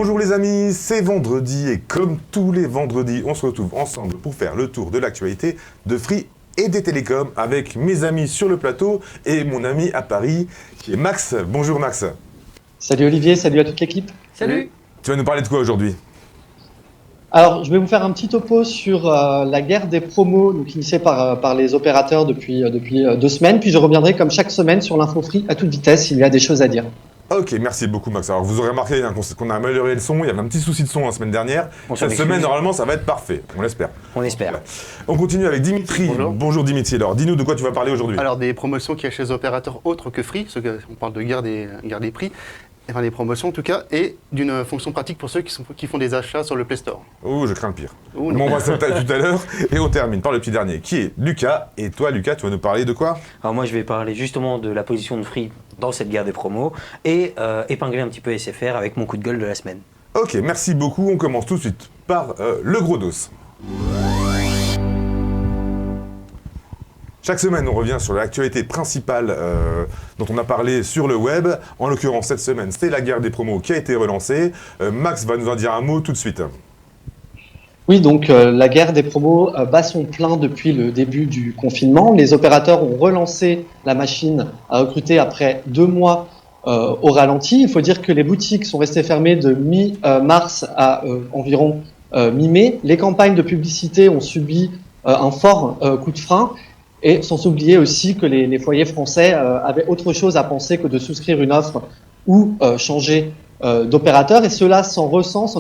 Bonjour les amis, c'est vendredi et comme tous les vendredis, on se retrouve ensemble pour faire le tour de l'actualité de Free et des télécoms avec mes amis sur le plateau et mon ami à Paris qui est Max. Bonjour Max. Salut Olivier, salut à toute l'équipe. Salut. Tu vas nous parler de quoi aujourd'hui ? Alors, je vais vous faire un petit topo sur la guerre des promos donc initiée par les opérateurs depuis 2 semaines. Puis je reviendrai comme chaque semaine sur l'info Free à toute vitesse s'il y a des choses à dire. Ok, merci beaucoup Max. Alors vous aurez remarqué qu'on a amélioré le son, il y avait un petit souci de son la semaine dernière. Cette semaine, normalement, ça va être parfait, on l'espère. On espère. Voilà. On continue avec Dimitri. Bonjour Dimitri, alors dis-nous de quoi tu vas parler aujourd'hui. Alors des promotions qu'il y a chez les opérateurs autres que Free, on parle de guerre des prix, enfin des promotions en tout cas, et d'une fonction pratique pour ceux qui font des achats sur le Play Store. Oh, je crains le pire. Bon, on va ça tout à l'heure et on termine par le petit dernier qui est Lucas. Et toi Lucas, tu vas nous parler de quoi ? Alors moi je vais parler justement de la position de Free dans cette guerre des promos et épingler un petit peu SFR avec mon coup de gueule de la semaine. Ok, merci beaucoup. On commence tout de suite par le gros dos. Chaque semaine, on revient sur l'actualité principale dont on a parlé sur le web. En l'occurrence, cette semaine, c'est la guerre des promos qui a été relancée. Max va nous en dire un mot tout de suite. Oui, donc la guerre des promos bat son plein depuis le début du confinement. Les opérateurs ont relancé la machine à recruter après 2 mois au ralenti. Il faut dire que les boutiques sont restées fermées de mi-mars à environ mi-mai. Les campagnes de publicité ont subi un fort coup de frein. Et sans oublier aussi que les foyers français avaient autre chose à penser que de souscrire une offre ou changer d'opérateur. Et cela s'en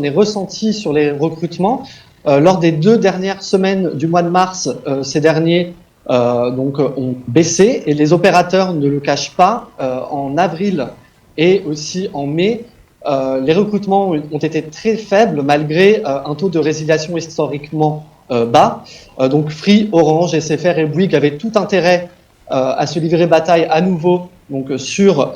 est ressenti sur les recrutements. Lors des 2 dernières semaines du mois de mars, ces derniers ont baissé et les opérateurs ne le cachent pas. En avril et aussi en mai, les recrutements ont été très faibles malgré un taux de résiliation historiquement bas. Donc Free, Orange, SFR et Bouygues avaient tout intérêt à se livrer bataille à nouveau sur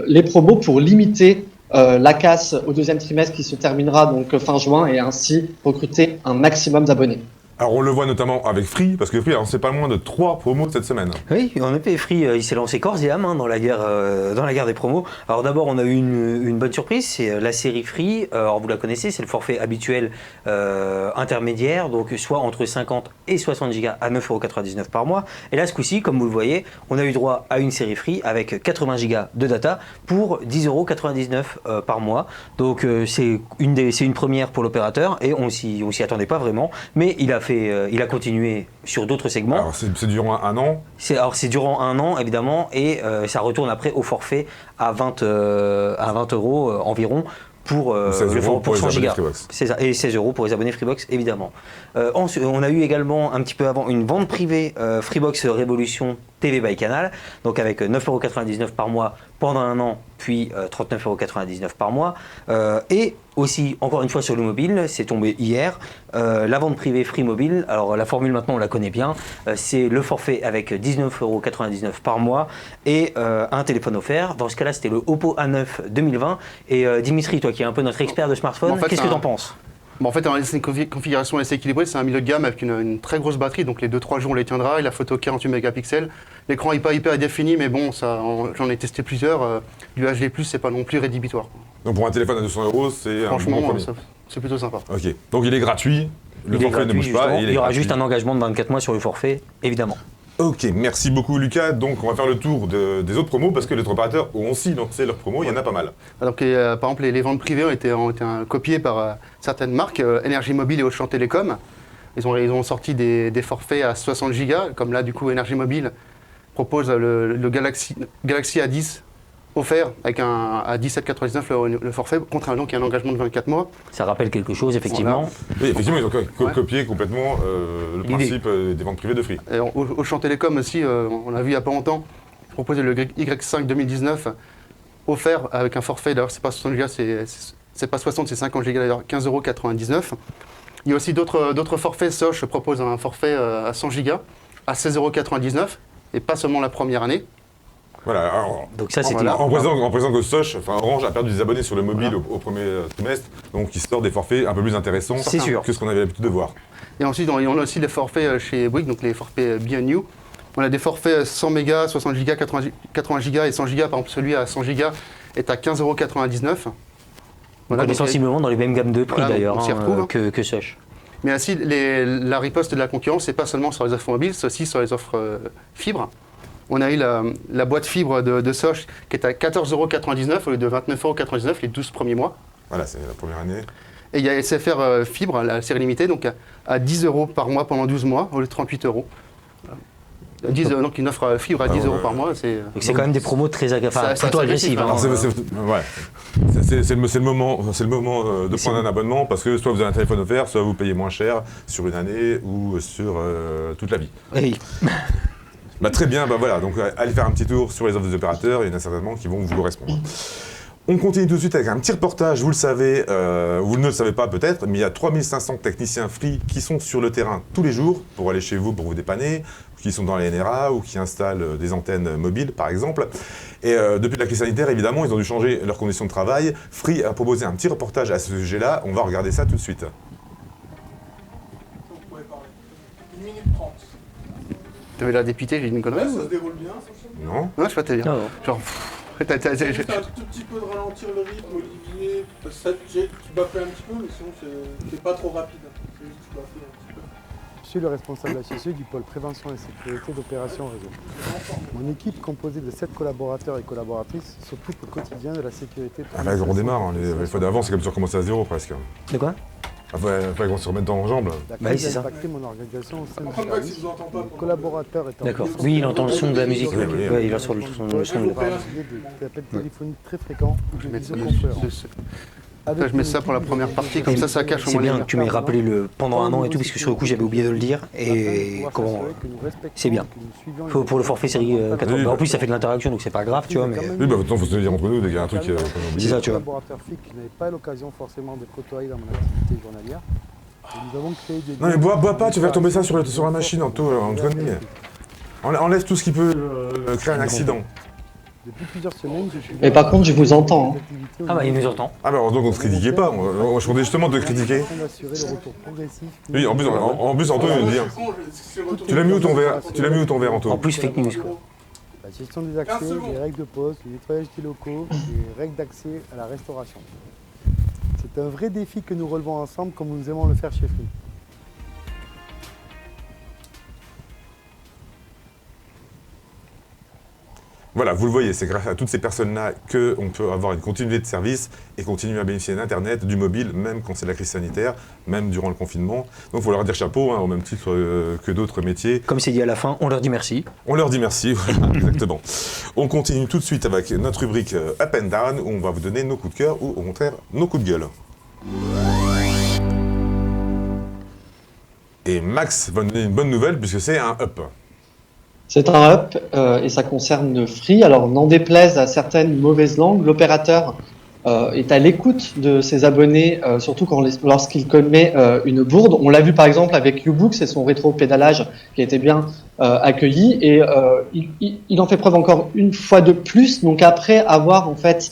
les promos pour limiter la casse au 2e trimestre qui se terminera donc fin juin et ainsi recruter un maximum d'abonnés. Alors on le voit notamment avec Free, parce que Free a lancé pas moins de 3 promos cette semaine. Oui, en effet, Free il s'est lancé corps et âme dans la guerre des promos. Alors d'abord on a eu une bonne surprise, c'est la série Free. Alors vous la connaissez, c'est le forfait habituel intermédiaire, donc soit entre 50 et 60 Go à 9,99€ par mois. Et là ce coup-ci, comme vous le voyez, on a eu droit à une série Free avec 80 Go de data pour 10,99€ par mois. Donc c'est une première pour l'opérateur et on s'y attendait pas vraiment, mais il a continué sur d'autres segments. Alors c'est durant un an. C'est durant un an évidemment et ça retourne après au forfait à 20 € environ pour 100 gigas. C'est ça, et 16 € pour les abonnés Freebox évidemment. On a eu également un petit peu avant une vente privée Freebox Révolution TV by Canal, donc avec 9,99€ par mois pendant un an, puis 39,99€ par mois. Et aussi, encore une fois sur le mobile, c'est tombé hier, la vente privée Free Mobile. Alors la formule maintenant on la connaît bien, c'est le forfait avec 19,99€ par mois et un téléphone offert. Dans ce cas-là c'était le Oppo A9 2020. Et Dimitri, toi qui es un peu notre expert de smartphone, qu'est-ce que tu en penses ? En fait, c'est une configuration assez équilibrée, c'est un milieu de gamme avec une très grosse batterie, donc les 2-3 jours on les tiendra, et la photo 48 mégapixels. L'écran n'est pas hyper défini, mais bon, j'en ai testé plusieurs, du HD+, c'est pas non plus rédhibitoire. Donc pour un téléphone à 200€, c'est un bon premier. C'est plutôt sympa. Ok, donc il est gratuit, le forfait ne bouge pas. Il y aura juste un engagement de 24 mois sur le forfait, évidemment. Ok, merci beaucoup Lucas. Donc on va faire le tour des autres promos parce que les autres opérateurs ont aussi lancé leurs promos, il y en a pas mal. Donc, par exemple, les ventes privées ont été copiées par certaines marques, Énergie Mobile et Auchan Télécom. Ils ont sorti des forfaits à 60 Go, comme là du coup Énergie Mobile propose le Galaxy A10 offert avec à 17,99€ le forfait, contre un engagement de 24 mois. Ça rappelle quelque chose, effectivement. Voilà. Oui, effectivement, ils ont copié complètement le principe des ventes privées de Free. Et Auchan Télécom aussi, on a vu il n'y a pas longtemps, proposer le Y5 2019 offert avec un forfait, d'ailleurs c'est pas 60 Go, c'est pas 60, c'est 50 Go d'ailleurs, 15,99€. Il y a aussi d'autres forfaits, Soch propose un forfait à 100 Go à 16,99€ et pas seulement la première année. Voilà, alors, donc ça c'est en présent que Soch, Orange a perdu des abonnés sur le mobile au premier trimestre, donc il sort des forfaits un peu plus intéressants que ce qu'on avait l'habitude de voir. Et ensuite, on a aussi des forfaits chez Bouygues, donc les forfaits B&U. On a des forfaits 100 mégas, 60 Go, 80 Go et 100 Go. Par exemple, celui à 100 Go est à 15,99€. On est sensiblement dans les mêmes gammes de prix d'ailleurs que Soch. Mais ainsi, la riposte de la concurrence, c'est pas seulement sur les offres mobiles, c'est aussi sur les offres fibres. On a eu la boîte fibre de Soch qui est à 14,99 € au lieu de 29,99 € les 12 premiers mois. Voilà, c'est la première année. Et il y a SFR Fibre, la série limitée, donc à 10 € par mois pendant 12 mois, au lieu de 38 €. Donc une offre fibre à 10 € par mois, c'est... Donc c'est quand même des promos très plutôt agressives. Hein. C'est le moment de prendre un abonnement parce que soit vous avez un téléphone offert, soit vous payez moins cher sur une année ou sur toute la vie. Oui. Très bien, voilà, donc allez faire un petit tour sur les offres des opérateurs, il y en a certainement qui vont vous correspondre. On continue tout de suite avec un petit reportage, vous le savez, vous ne le savez pas peut-être, mais il y a 3500 techniciens Free qui sont sur le terrain tous les jours pour aller chez vous, pour vous dépanner, qui sont dans les NRA ou qui installent des antennes mobiles par exemple. Et depuis la crise sanitaire, évidemment, ils ont dû changer leurs conditions de travail. Free a proposé un petit reportage à ce sujet-là, on va regarder ça tout de suite. Vous pouvez parler. 1 minute 30. Tu avais l'air dépité, j'ai dit une connerie. Ouais, ça se déroule bien, Non. Non, je sais pas te dire. Non. Genre... Juste un tout petit peu de ralentir le rythme, Olivier. Tu baffles un petit peu, mais sinon c'est pas trop rapide. C'est juste tu baffles un petit peu. Je suis le responsable HSE du pôle prévention et sécurité d'opération réseau. Mon équipe, composée de 7 collaborateurs et collaboratrices, s'occupe au quotidien de la sécurité. On démarre, hein. Les fois d'avant, c'est comme si on recommençait à zéro presque. De quoi? Il faut qu'on se remette en jambes. La crise a impacté mon organisation au sein du service. Les collaborateurs étant... D'accord. Oui, il entend le son de la musique. Oui, il va sur le son de des appels téléphoniques très fréquents ou de visioconférences. Je mets ça pour la première partie, comme ça cache au moins. C'est bien que tu m'aies rappelé pendant un an et tout, parce que sur le coup j'avais oublié de le dire. Et comment c'est bien. Pour le forfait série 14. En plus ça fait de l'interaction donc c'est pas grave, tu vois. Mais... Oui, maintenant il faut se le dire entre nous dès qu'il y a un truc qu'on a oublié. C'est ça, tu vois. Les collaborateurs FIC qui n'avaient pas l'occasion forcément d'être côtoyés dans mon activité journalière. Nous avons créé des... Non mais bois pas, tu vas tomber ça sur la machine, Antoine. Enlève tout ce qui peut créer un accident. Depuis plusieurs semaines, je suis... Mais par contre, je vous entends. Hein. Ah bah il nous entend. Ah bah donc on ne se critiquait pas, je comptais justement te critiquer. Oui, en plus Antoine il me dit. Tu l'as mis où ton verre Antoine? En plus fake news quoi. La gestion des accès, les règles de poste, le nettoyage des locaux, les règles d'accès à la restauration. C'est un vrai défi que nous relevons ensemble comme nous aimons le faire chez Free. Voilà, vous le voyez, c'est grâce à toutes ces personnes-là qu'on peut avoir une continuité de service et continuer à bénéficier d'Internet, du mobile, même quand c'est la crise sanitaire, même durant le confinement. Donc il faut leur dire chapeau, au même titre que d'autres métiers. Comme c'est dit à la fin, on leur dit merci. On leur dit merci, voilà, exactement. On continue tout de suite avec notre rubrique Up and Down, où on va vous donner nos coups de cœur ou au contraire nos coups de gueule. Et Max va nous donner une bonne nouvelle puisque c'est un up. C'est un up et ça concerne Free. Alors, n'en déplaise à certaines mauvaises langues, l'opérateur est à l'écoute de ses abonnés, surtout lorsqu'il commet une bourde. On l'a vu par exemple avec YouBook, c'est son rétro-pédalage qui a été bien accueilli et il en fait preuve encore une fois de plus. Donc après avoir en fait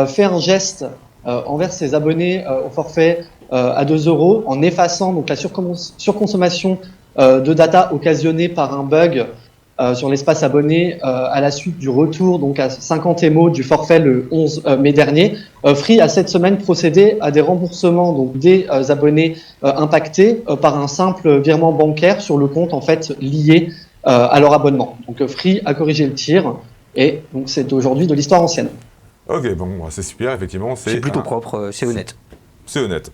fait un geste envers ses abonnés au forfait à 2 € en effaçant donc la surconsommation de data occasionnée par un bug sur l'espace abonné à la suite du retour donc à 50 MO du forfait le 11 mai dernier. Free a cette semaine procédé à des remboursements donc des abonnés impactés par un simple virement bancaire sur le compte en fait lié à leur abonnement. Donc Free a corrigé le tir et donc c'est aujourd'hui de l'histoire ancienne. Ok, bon, c'est super, effectivement. C'est plutôt propre, c'est honnête. C'est honnête.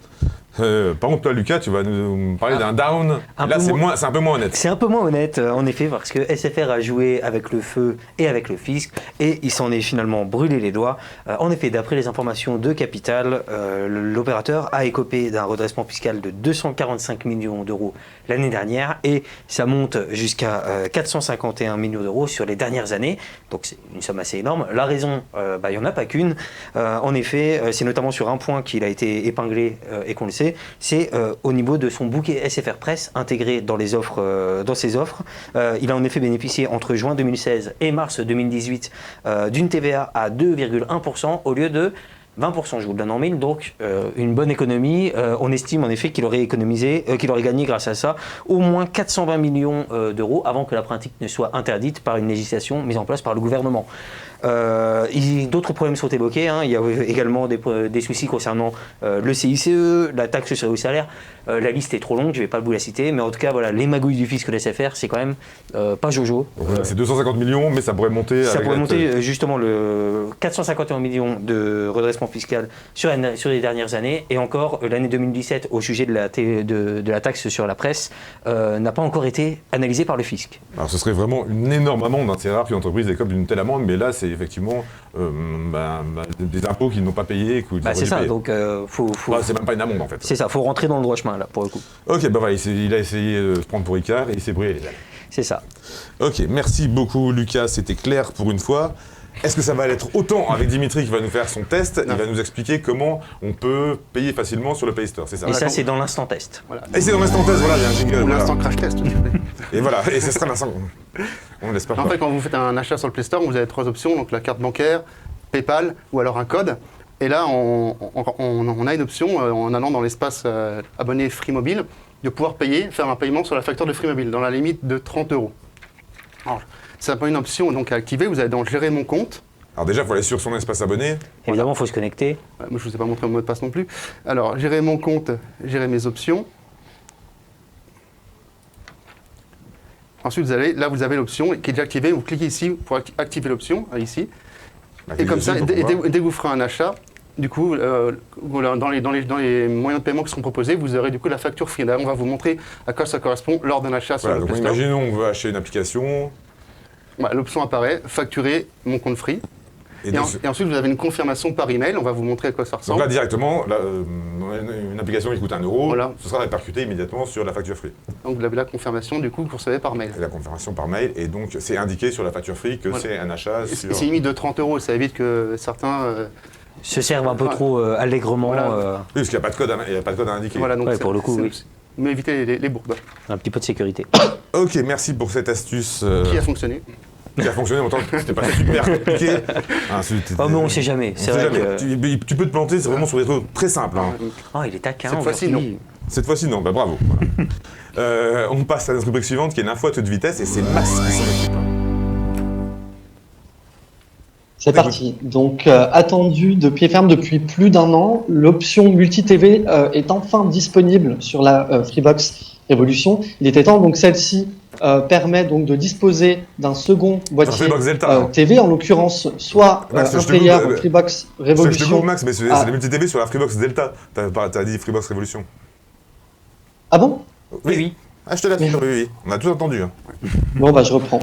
Par contre, toi, Lucas, tu vas nous parler d'un down. Là, c'est un peu moins honnête. C'est un peu moins honnête, en effet, parce que SFR a joué avec le feu et avec le fisc, et il s'en est finalement brûlé les doigts. En effet, d'après les informations de Capital, l'opérateur a écopé d'un redressement fiscal de 245 millions d'euros l'année dernière, et ça monte jusqu'à 451 millions d'euros sur les dernières années. Donc c'est une somme assez énorme. La raison, il n'y en a pas qu'une. En effet, c'est notamment sur un point qu'il a été épinglé et qu'on le sait, c'est au niveau de son bouquet SFR Presse intégré dans ses offres. Il a en effet bénéficié entre juin 2016 et mars 2018 d'une TVA à 2,1% au lieu de 20%, je vous le donne en mille, donc une bonne économie. On estime en effet qu'il aurait gagné grâce à ça au moins 420 millions d'euros avant que la pratique ne soit interdite par une législation mise en place par le gouvernement. D'autres problèmes sont évoqués, hein. Il y a également des soucis concernant le CICE, la taxe sur le salaire. La liste est trop longue, je ne vais pas vous la citer, mais en tout cas, voilà, les magouilles du fisc laissent faire, c'est quand même pas jojo. C'est 250 millions, mais ça pourrait monter. Ça pourrait monter justement le 451 millions de redressement fiscal sur les dernières années, et encore l'année 2017 au sujet de la taxe sur la presse n'a pas encore été analysée par le fisc. Alors ce serait vraiment une énorme amende, hein. C'est rare qu'une entreprise écope d'une telle amende, mais là c'est effectivement des impôts qu'ils n'ont pas payés. C'est ça, donc c'est même pas une amende en fait. C'est ça, faut rentrer dans le droit chemin là pour le coup. Ok, voilà, il a essayé de se prendre pour Ricard et il s'est brûlé les ailes. C'est ça. Ok, merci beaucoup Lucas, c'était clair pour une fois. Est-ce que ça va l'être autant avec Dimitri qui va nous faire son test? Il va nous expliquer comment on peut payer facilement sur le Play Store, c'est ça? Et ça, c'est dans l'instant test. Voilà. Et c'est dans l'instant test, voilà, il y a un jingle. Ou l'instant crash test. Et voilà, et ce sera l'instant. On l'espère. En fait, quand vous faites un achat sur le Play Store, vous avez 3 options, donc la carte bancaire, PayPal ou alors un code. Et là, on a une option en allant dans l'espace abonné Free Mobile de pouvoir faire un paiement sur la facture de Free Mobile dans la limite de 30 €. Alors, c'est pas une option donc à activer, vous allez dans gérer mon compte. Alors déjà, il faut aller sur son espace abonné. Évidemment, il faut se connecter. Moi, je ne vous ai pas montré mon mot de passe non plus. Alors, gérer mon compte, gérer mes options. Ensuite, vous avez l'option qui est déjà activée. Vous cliquez ici pour activer l'option, ici. Et comme ça, dès que vous ferez un achat, du coup, dans les moyens de paiement qui seront proposés, vous aurez du coup la facture Free. D'ailleurs, on va vous montrer à quoi ça correspond lors d'un achat sur le Play Store. Imaginons on veut acheter une application. L'option apparaît, facturer mon compte Free. Et ensuite, vous avez une confirmation par email. On va vous montrer à quoi ça ressemble. Donc là, directement, une application qui coûte 1 €, voilà. Ce sera répercuté immédiatement sur la facture Free. Donc vous avez la confirmation, du coup, que vous recevez par mail. Et la confirmation par mail, et donc c'est indiqué sur la facture Free que c'est un achat sur... C'est limite de 30 €, ça évite que certains... se servent un peu trop allègrement. Oui, parce qu'il n'y a pas de code à indiquer. Voilà, donc pour le coup, oui. Mais éviter les bourbes. Un petit peu de sécurité. Ok, merci pour cette astuce. Qui a fonctionné. Qui a fonctionné en tant que c'était pas super compliqué. Oh mais on ne sait jamais. C'est vrai que... tu peux te planter, c'est vraiment sur des trucs très simples. Hein. Oh, il est taquin. Cette fois-ci, non. Cette fois-ci, non. Bah bravo. Voilà. On passe à notre rubrique suivante qui est l'info à toute vitesse et c'est Max qui s'en occupe. C'est parti. Donc, attendu de pied ferme depuis plus d'1 an, l'option multi-TV est enfin disponible sur la Freebox Révolution. Il était temps, donc celle-ci permet donc de disposer d'un second boîtier TV, en l'occurrence soit Max, un player Freebox Révolution. Je te coupe Max, mais c'est la multi-TV sur la Freebox Delta. T'as dit Freebox Révolution. Ah bon? Oui. Ah, je te l'assure, oui. On a tout entendu. Hein. Bon, bah je reprends.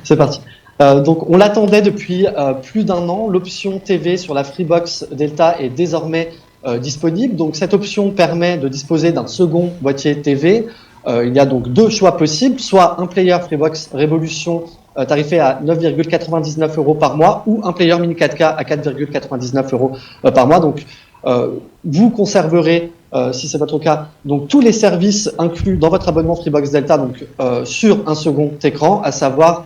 C'est parti. Donc on l'attendait depuis plus d'1 an. L'option TV sur la Freebox Delta est désormais disponible. Donc cette option permet de disposer d'un second boîtier TV. Il y a donc 2 choix possibles, soit un player Freebox Révolution tarifé à 9,99 € par mois ou un player mini 4K à 4,99 € par mois. Donc vous conserverez, si c'est votre cas, donc tous les services inclus dans votre abonnement Freebox Delta, donc sur un second écran, à savoir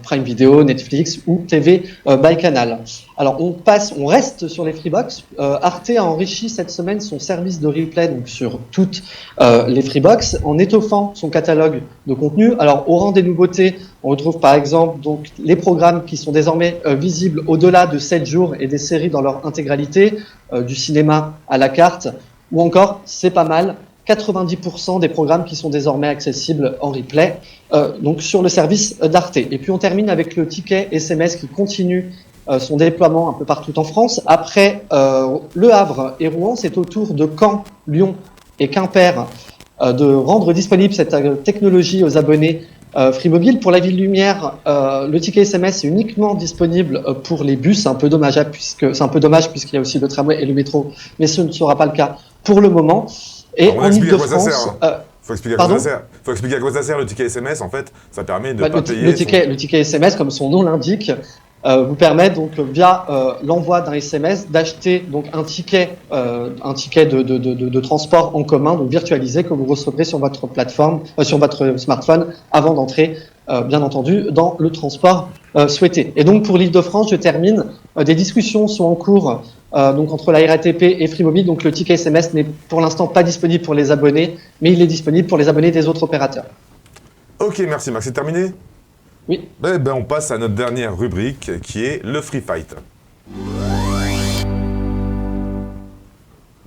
Prime Video, Netflix ou TV by Canal. Alors on reste sur les Freebox. Arte a enrichi cette semaine son service de replay donc sur toutes les Freebox en étoffant son catalogue de contenu. Alors au rang des nouveautés, on retrouve par exemple donc les programmes qui sont désormais visibles au-delà de 7 jours et des séries dans leur intégralité, du cinéma à la carte, ou encore, c'est pas mal, 90% des programmes qui sont désormais accessibles en replay, donc sur le service d'Arte. Et puis on termine avec le ticket SMS qui continue son déploiement un peu partout en France. Après Le Havre et Rouen, c'est au tour de Caen, Lyon et Quimper de rendre disponible cette technologie aux abonnés Free Mobile. Pour la ville lumière, le ticket SMS est uniquement disponible pour les bus. C'est un peu dommage puisqu'il y a aussi le tramway et le métro, mais ce ne sera pas le cas pour le moment. Et en Ile-de-France, faut expliquer à quoi ça sert. Faut expliquer à quoi ça sert le ticket SMS. En fait, ça permet de pas payer. Le ticket SMS, comme son nom l'indique, vous permet donc via l'envoi d'un SMS d'acheter donc un ticket de transport en commun, donc virtualisé, que vous recevrez sur votre plateforme, sur votre smartphone avant d'entrer, bien entendu, dans le transport souhaité. Et donc pour l'Île-de-France, je termine. Des discussions sont en cours donc entre la RATP et Free Mobile. Donc le ticket SMS n'est pour l'instant pas disponible pour les abonnés, mais il est disponible pour les abonnés des autres opérateurs. Ok, merci Max, c'est terminé ? Oui. On passe à notre dernière rubrique qui est le Free Fight.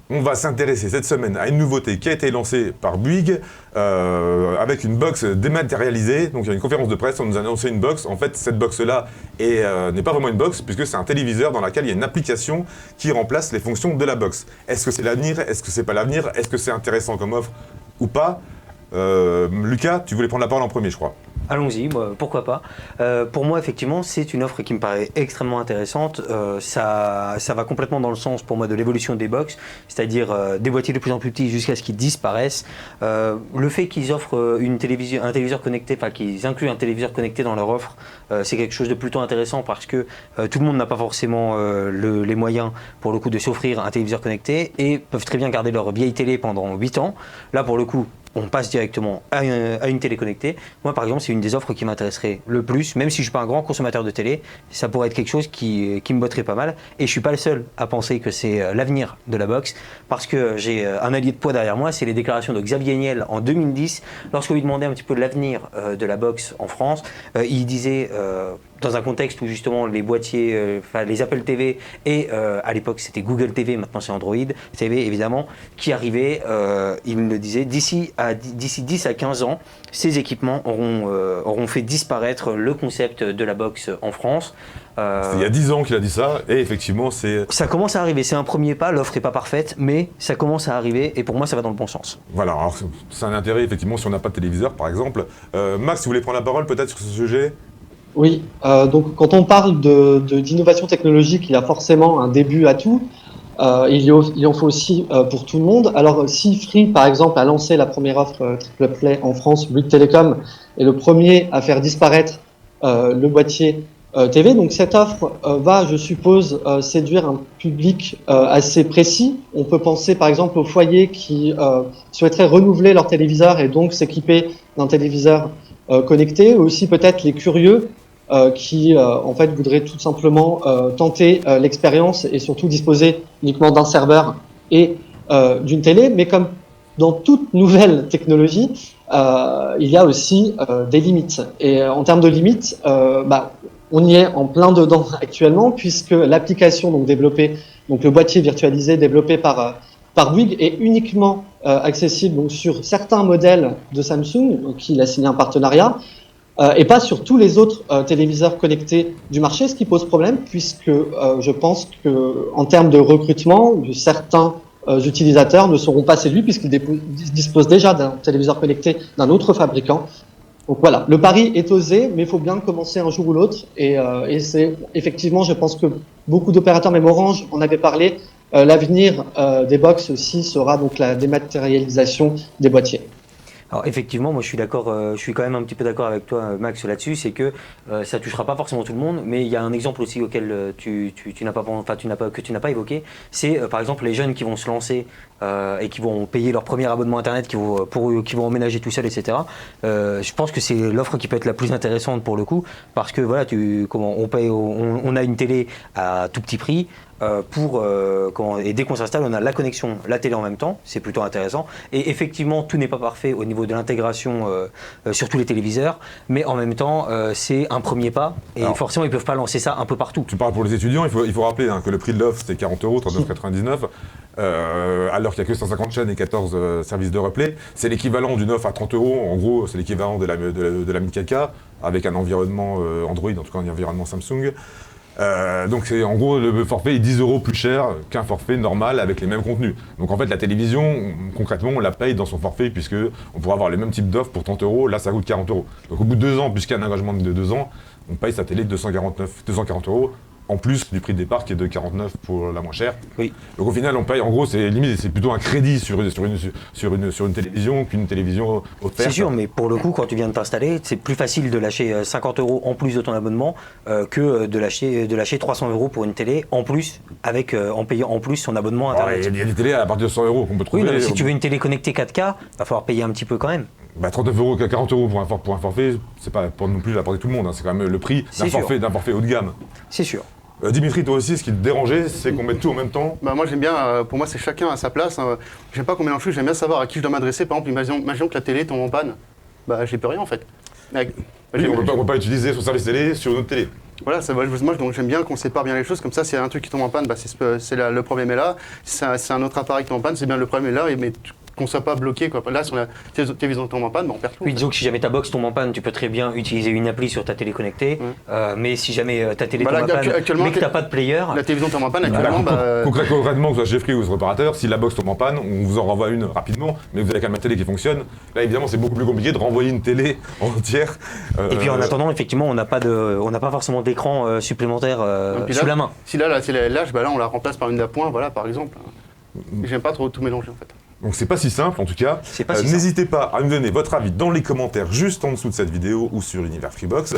On va s'intéresser cette semaine à une nouveauté qui a été lancée par Bouygues avec une box dématérialisée. Donc il y a une conférence de presse, on nous a annoncé une box. En fait, cette box-là n'est pas vraiment une box puisque c'est un téléviseur dans lequel il y a une application qui remplace les fonctions de la box. Est-ce que c'est l'avenir ? Est-ce que c'est pas l'avenir ? Est-ce que c'est intéressant comme offre ou pas ? Lucas, tu voulais prendre la parole en premier, je crois. Allons-y, pourquoi pas. Pour moi, effectivement, c'est une offre qui me paraît extrêmement intéressante. Ça va complètement dans le sens, pour moi, de l'évolution des box, c'est-à-dire des boîtiers de plus en plus petits jusqu'à ce qu'ils disparaissent. Le fait qu'ils offrent un téléviseur connecté, enfin qu'ils incluent un téléviseur connecté dans leur offre, c'est quelque chose de plutôt intéressant parce que tout le monde n'a pas forcément les moyens, pour le coup, de s'offrir un téléviseur connecté et peuvent très bien garder leur vieille télé pendant 8 ans. Là, pour le coup, on passe directement à une télé connectée. Moi, par exemple, c'est une des offres qui m'intéresserait le plus, même si je ne suis pas un grand consommateur de télé, ça pourrait être quelque chose qui me botterait pas mal. Et je ne suis pas le seul à penser que c'est l'avenir de la box, parce que j'ai un allié de poids derrière moi, c'est les déclarations de Xavier Niel en 2010, lorsqu'on lui demandait un petit peu de l'avenir de la box en France. Il disait, dans un contexte où justement les boîtiers, les Apple TV et à l'époque c'était Google TV, maintenant c'est Android TV évidemment, qui arrivaient, il me le disait, d'ici 10 à 15 ans, ces équipements auront fait disparaître le concept de la box en France. Il y a 10 ans qu'il a dit ça, et effectivement c'est... Ça commence à arriver, c'est un premier pas, l'offre n'est pas parfaite, mais ça commence à arriver, et pour moi ça va dans le bon sens. Voilà, alors c'est un intérêt effectivement si on n'a pas de téléviseur par exemple. Max, tu voulais prendre la parole peut-être sur ce sujet ? Oui, donc quand on parle d'innovation technologique, il y a forcément un début à tout. Il en faut aussi pour tout le monde. Alors si Free, par exemple, a lancé la première offre Triple Play en France, Bouygues Telecom est le premier à faire disparaître le boîtier TV. Donc cette offre va, je suppose, séduire un public assez précis. On peut penser par exemple aux foyers qui souhaiteraient renouveler leur téléviseur et donc s'équiper d'un téléviseur connecté, ou aussi peut-être les curieux qui en fait voudraient tout simplement tenter l'expérience et surtout disposer uniquement d'un serveur et d'une télé. Mais comme dans toute nouvelle technologie, il y a aussi des limites. Et en termes de limites, on y est en plein dedans actuellement, puisque l'application donc développée, donc le boîtier virtualisé développé par Bouygues est uniquement accessible donc sur certains modèles de Samsung, qui a signé un partenariat, et pas sur tous les autres téléviseurs connectés du marché, ce qui pose problème, puisque je pense que en termes de recrutement, certains utilisateurs ne seront pas séduits puisqu'ils disposent déjà d'un téléviseur connecté d'un autre fabricant. Donc voilà, le pari est osé, mais il faut bien commencer un jour ou l'autre. Et c'est effectivement, je pense que beaucoup d'opérateurs, même Orange en avait parlé, l'avenir des box aussi sera donc la dématérialisation des boîtiers. Alors effectivement, moi je suis d'accord, je suis quand même un petit peu d'accord avec toi Max là-dessus, c'est que ça touchera pas forcément tout le monde, mais il y a un exemple aussi auquel tu n'as pas évoqué, c'est par exemple les jeunes qui vont se lancer et qui vont payer leur premier abonnement internet, qui vont emménager tout seul, etc. Je pense que c'est l'offre qui peut être la plus intéressante pour le coup, parce que voilà, on a une télé à tout petit prix. Et dès qu'on s'installe, on a la connexion, la télé en même temps, c'est plutôt intéressant. Et effectivement, tout n'est pas parfait au niveau de l'intégration sur tous les téléviseurs, mais en même temps, c'est un premier pas. Et alors, forcément, ils ne peuvent pas lancer ça un peu partout. Tu parles pour les étudiants, il faut rappeler que le prix de l'offre, c'était 40 €, 39,99 alors qu'il n'y a que 150 chaînes et 14 services de replay. C'est l'équivalent d'une offre à 30 €. En gros, c'est l'équivalent de la Mi-Kaka avec un environnement Android, en tout cas un environnement Samsung. Donc c'est en gros le forfait est 10 € plus cher qu'un forfait normal avec les mêmes contenus. Donc en fait la télévision concrètement on la paye dans son forfait puisque on pourra avoir les mêmes types d'offres pour 30 €, là ça coûte 40 €. Donc au bout de 2 ans, puisqu'il y a un engagement de 2 ans, on paye sa télé de 240 €. en plus du prix de départ qui est de 49 pour la moins chère. Oui. Donc au final, on paye, en gros, c'est plutôt un crédit sur une télévision qu'une télévision offerte. C'est sûr, mais pour le coup, quand tu viens de t'installer, c'est plus facile de lâcher 50 € en plus de ton abonnement que de lâcher 300 € pour une télé en plus, en payant en plus son abonnement Internet. Il y a des télés à partir de 100 € qu'on peut trouver. Oui, mais si tu veux une télé connectée 4K, va falloir payer un petit peu quand même. 39 €, 40 € pour un forfait, c'est pas pour non plus la portée de tout le monde, hein. C'est quand même le prix d'un forfait haut de gamme. C'est sûr. Dimitri, toi aussi, ce qui te dérangeait, c'est qu'on mette tout en même temps. Bah moi j'aime bien, pour moi c'est chacun à sa place. J'aime pas qu'on mélange tout, j'aime bien savoir à qui je dois m'adresser. Par exemple, imaginons que la télé tombe en panne, bah j'y peux rien en fait. On peut pas utiliser son service télé sur une autre télé. Voilà, moi donc j'aime bien qu'on sépare bien les choses, comme ça s'il y a un truc qui tombe en panne, bah, le problème est là. Si c'est un autre appareil qui tombe en panne, c'est bien le problème est là, mais qu'on ne soit pas bloqué, quoi. Là, si la télévision tombe en panne, on perd tout. Oui, disons que si jamais ta box tombe en panne, tu peux très bien utiliser une appli sur ta télé connectée, mais si jamais ta télé tombe en panne, mais que tu n'as pas de player... La télévision tombe en panne, actuellement... Concrètement, que ce soit chez Free ou ce réparateur, si la box tombe en panne, on vous en renvoie une rapidement, mais vous avez quand même une télé qui fonctionne. Là, évidemment, c'est beaucoup plus compliqué de renvoyer une télé entière. Et puis en attendant, effectivement, on n'a pas forcément d'écran supplémentaire sous la main. Si là, elle lâche, là, on la remplace par une d'appoint, voilà, par exemple. J'aime pas trop tout mélanger, en fait. Donc c'est pas si simple en tout cas. N'hésitez pas à nous donner votre avis dans les commentaires juste en dessous de cette vidéo ou sur Univers Freebox.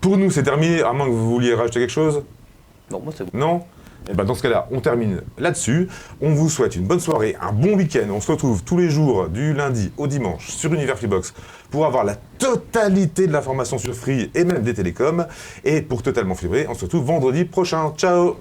Pour nous c'est terminé, à moins que vous vouliez rajouter quelque chose. Non, moi c'est bon. Non ? Et ben dans ce cas-là, on termine là-dessus. On vous souhaite une bonne soirée, un bon week-end. On se retrouve tous les jours du lundi au dimanche sur Univers Freebox pour avoir la totalité de l'information sur Free et même des télécoms. Et pour totalement vibrer, on se retrouve vendredi prochain. Ciao !